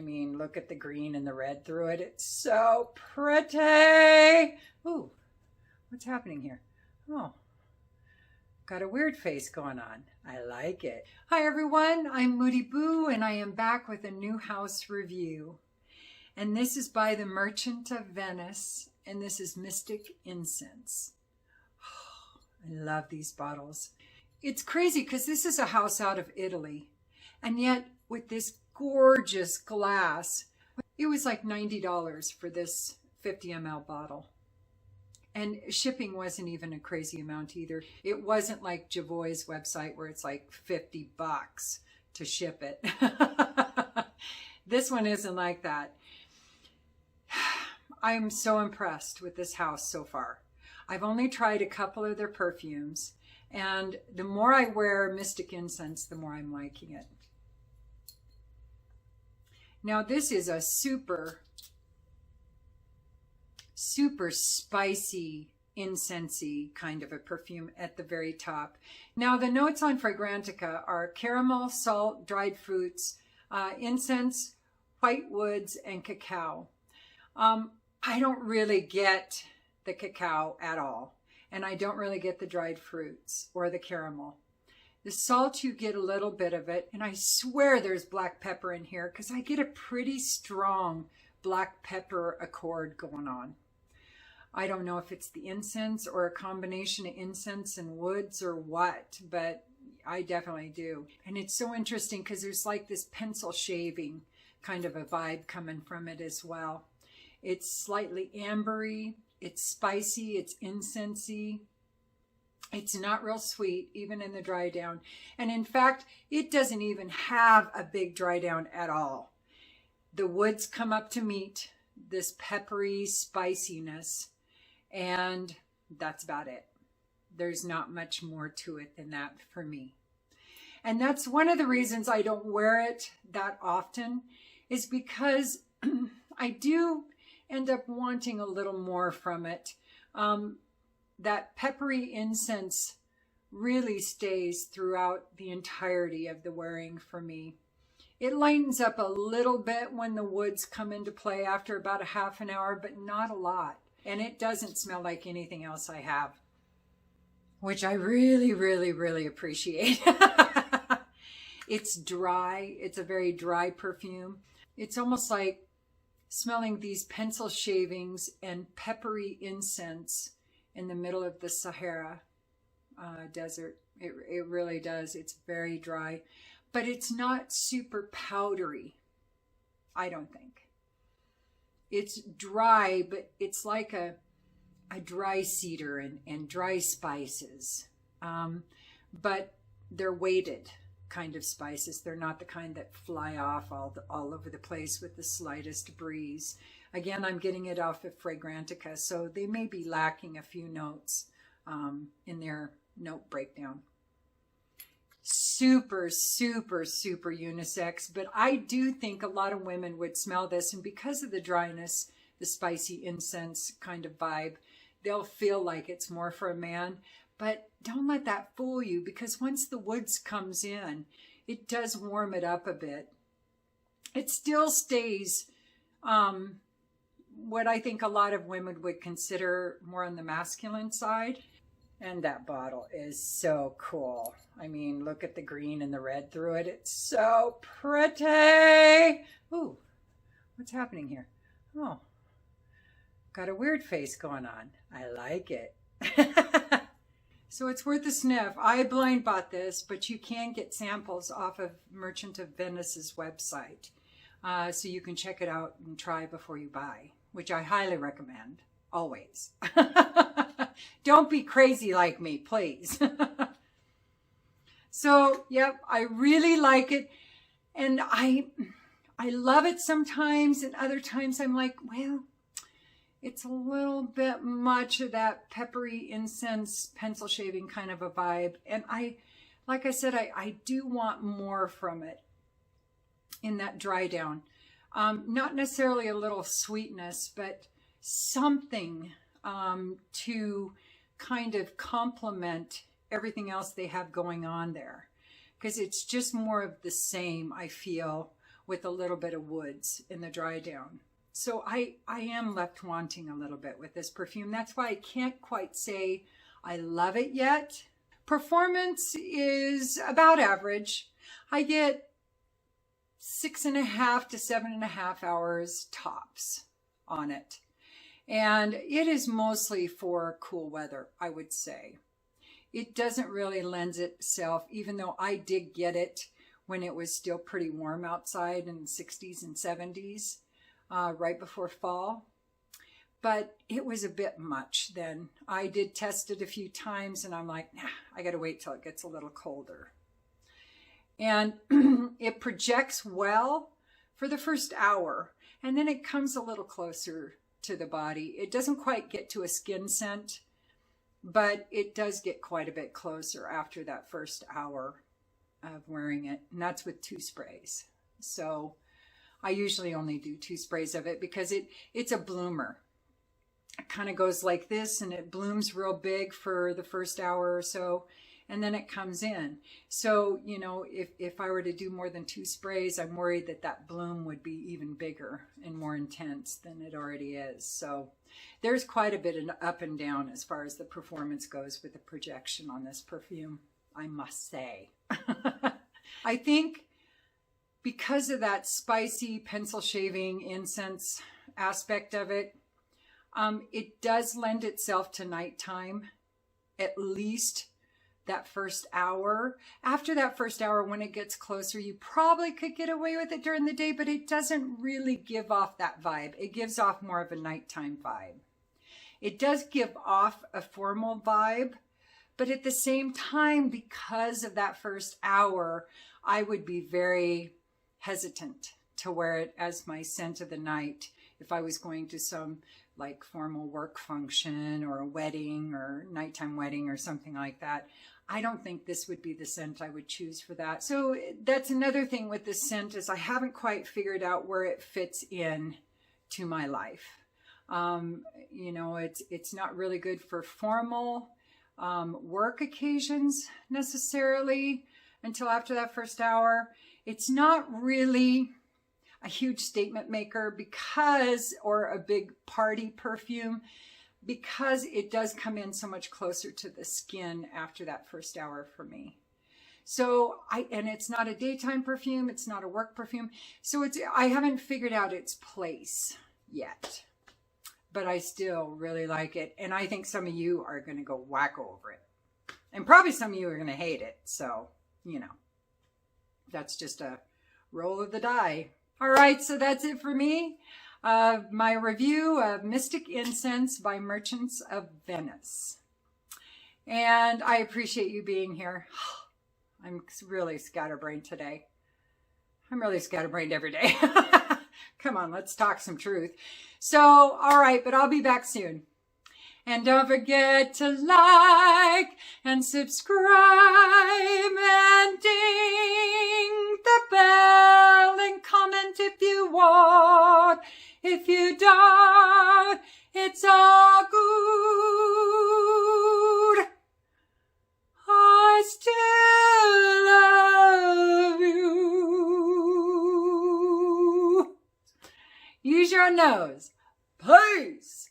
mean, look at the green and the red through it. It's so pretty. Ooh, what's happening here? Oh, got a weird face going on. I like it. Hi everyone, I'm Moody Boo and I am back with a new house review. And this is by the Merchant of Venice, and this is Mystic Incense. Oh, I love these bottles. It's crazy because this is a house out of Italy, and yet with this gorgeous glass, it was like $90 for this 50 ml bottle. And shipping wasn't even a crazy amount either. It wasn't like Javoy's website where it's like $50 to ship it. This one isn't like that. I'm so impressed with this house so far. I've only tried a couple of their perfumes, and the more I wear Mystic Incense, the more I'm liking it. Now this is a super spicy, incensey kind of a perfume at the very top. Now the notes on Fragrantica are caramel, salt, dried fruits, incense, white woods, and cacao. I don't really get the cacao at all, and I don't really get the dried fruits or the caramel. The salt, you get a little bit of it, and I swear there's black pepper in here because I get a pretty strong black pepper accord going on. I don't know if it's the incense or a combination of incense and woods or what, but I definitely do. And it's so interesting because there's like this pencil shaving kind of a vibe coming from it as well. It's slightly ambery, it's spicy, it's incensey. It's not real sweet, even in the dry down. And in fact, it doesn't even have a big dry down at all. The woods come up to meet this peppery spiciness, and that's about it. There's not much more to it than that for me. And that's one of the reasons I don't wear it that often, is because I do end up wanting a little more from it. That peppery incense really stays throughout the entirety of the wearing for me. It lightens up a little bit when the woods come into play after about a half an hour, but not a lot. And it doesn't smell like anything else I have, which I really, really, really appreciate. It's dry. It's a very dry perfume. It's almost like smelling these pencil shavings and peppery incense in the middle of the Sahara desert. It really does. It's very dry, but it's not super powdery, I don't think. It's dry, but it's like a dry cedar and dry spices, but they're weighted kind of spices. They're not the kind that fly off all over the place with the slightest breeze. Again, I'm getting it off of Fragrantica, so they may be lacking a few notes in their note breakdown. Super, super, super unisex, but I do think a lot of women would smell this, and because of the dryness, the spicy incense kind of vibe, they'll feel like it's more for a man. But don't let that fool you, because once the woods comes in, it does warm it up a bit. It still stays what I think a lot of women would consider more on the masculine side. And that bottle is so cool. I mean, look at the green and the red through it. It's so pretty. Ooh, what's happening here? Oh, got a weird face going on. I like it. So it's worth a sniff. I blind bought this, but you can get samples off of Merchant of Venice's website. So you can check it out and try before you buy, which I highly recommend, always. Don't be crazy like me, please. So, yep, I really like it. And I love it sometimes, and other times I'm like, well, it's a little bit much of that peppery incense pencil shaving kind of a vibe. And like I said, I do want more from it in that dry down. Not necessarily a little sweetness, but something to kind of complement everything else they have going on there. Because it's just more of the same, I feel, with a little bit of woods in the dry down. So I am left wanting a little bit with this perfume. That's why I can't quite say I love it yet. Performance is about average. I get 6.5 to 7.5 hours tops on it. And it is mostly for cool weather, I would say. It doesn't really lend itself, even though I did get it when it was still pretty warm outside in the 60s and 70s, right before fall. But it was a bit much then. I did test it a few times and I'm like, nah, I got to wait till it gets a little colder. And it projects well for the first hour, and then it comes a little closer to the body. It doesn't quite get to a skin scent, but it does get quite a bit closer after that first hour of wearing it. And that's with 2 sprays. So I usually only do 2 sprays of it because it's a bloomer. It kind of goes like this and it blooms real big for the first hour or so, and then it comes in. So, you know, if I were to do more than 2 sprays, I'm worried that that bloom would be even bigger and more intense than it already is. So there's quite a bit of up and down as far as the performance goes with the projection on this perfume, I must say. I think because of that spicy pencil shaving incense aspect of it, it does lend itself to nighttime, at least that first hour. After that first hour, when it gets closer, you probably could get away with it during the day, but it doesn't really give off that vibe. It gives off more of a nighttime vibe. It does give off a formal vibe, but at the same time, because of that first hour, I would be very hesitant to wear it as my scent of the night if I was going to some like formal work function or a wedding or nighttime wedding or something like that. I don't think this would be the scent I would choose for that. So that's another thing with this scent, is I haven't quite figured out where it fits in to my life. You know, it's not really good for formal work occasions necessarily until after that first hour. It's not really a huge statement maker because, or a big party perfume, because it does come in so much closer to the skin after that first hour for me. So and it's not a daytime perfume, it's not a work perfume. So I haven't figured out its place yet, but I still really like it. And I think some of you are going to go wacko over it. And probably some of you are going to hate it. So, you know, that's just a roll of the die. All right, so that's it for me. My review of Mystic Incense by Merchants of Venice. And I appreciate you being here. I'm really scatterbrained today. I'm really scatterbrained every day. Come on, let's talk some truth. So, all right, but I'll be back soon. And don't forget to like and subscribe and ding the bell and comment if you want. If you don't, it's all good. I still love you. Use your nose. Peace.